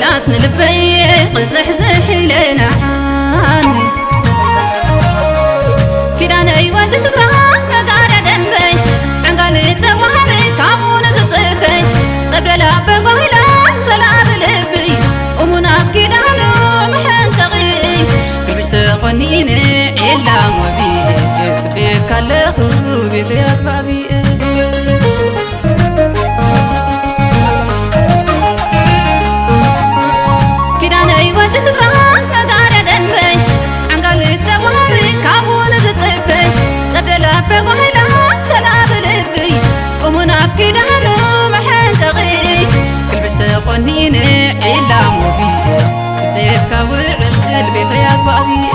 ملات نلبي قزح زحيلنا عني كيدان أيوة دسكرا نقار دنبي عنقال التواري كامون زتصفي صبر لا بقويلا سلام لبي ومنا كيدانو محنتقي قلبي سقنيني إلا وبي تبيك اللخو بيتيك بابي كيدان أيوة دسكرا نقار دنبي عنقال التواري كامون زتصفي صبر لا بقويلا سلام لبي ومنا كيدانو محنتقي قلبي سقنيني إلا وبي تبيك وعل بيتيك بابي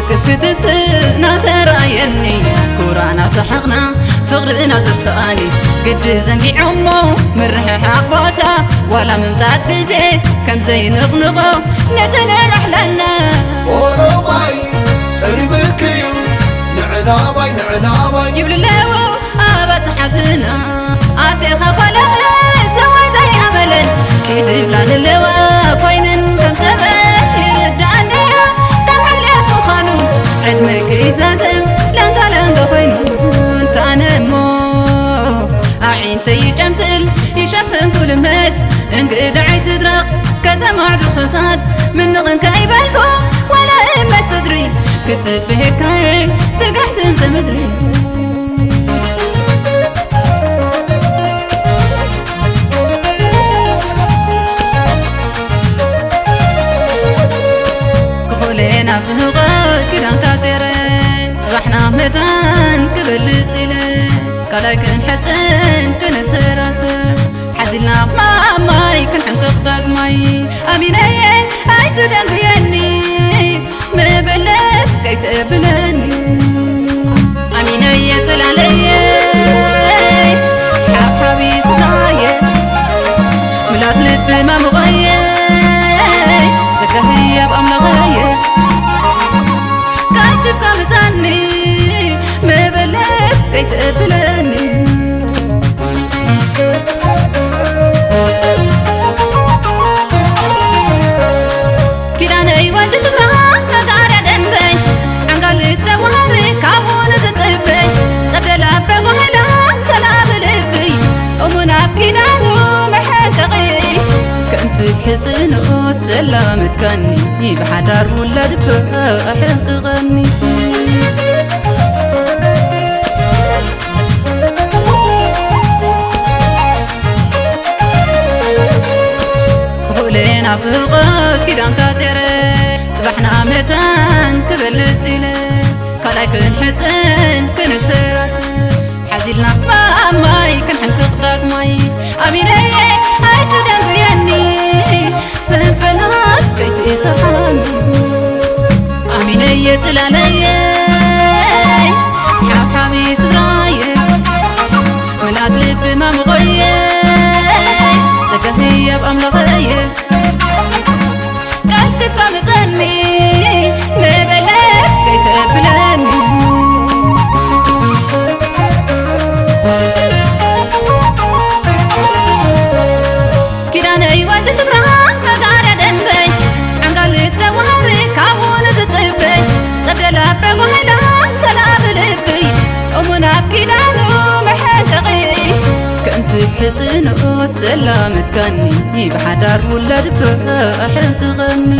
كسكتس ناترايني كورانا سحقنا فقرنا زسالي قد زنقي عمو مرحح عقباتا ولا ممتعد بزي كم زي نغنغو نتنا رحلنا ورو باي تربكيو نعنا باي يبل اللو آبات حقنا عافي خفلا سوى زي عملا كيد بلان اللو كوينن كم سبا يرد عنيا تمحلات وخانو عدمك إزازم لانقا خوينو تانمو عين تيجمتل يشفن كل مد انقد عيت تدرق كتمع الخصاد من نغن كايبالكو ولا إما صدري كتب هيكاي تقحت مزمدري كخولينا في هغاد كدان كاتيرين صبحنا مدان قبل سيلي كلاي كنحسن كنسراسر حزلنا ماي كنحنقق داق ماي أميني هاي تدنقيني مبلغ كي تقبلني أميني تلالي حبحبي سراي ملات لب ما مغي تكهي بأملغي كي تبقى مزاني مبلغ كي تقبلني كيدان أيوة دسكرا نقار دنبي عنقال التواري كامون زتصفي صبر لا بقويلا سلام لبي ومنا كيدانو محنتقي كنت حزنو تسلمت كني بحدار ولد بحنتغني لينا فقد كيدان كاتيري صبحنا متان كبلت إلي كلاي كنحزن كنسراسر حزيلنا ماي كنحنقق داق ماي أميني هاي تدنقيني سنفلات كي تسحاني أميني تلالي حبحبي سراي ملات لب ما مغي تكهي بأملغي قد تبقى مزني مبلغ كي تقبلني كيدان أيوة دسكرا نقار دنبي عنقال التواري كامون زتصفي صبر لا بقويلا سلام لبي ومنا كيدانو محنتقي كنت حزنو تسلمت كني بحدار ولد بحنتغني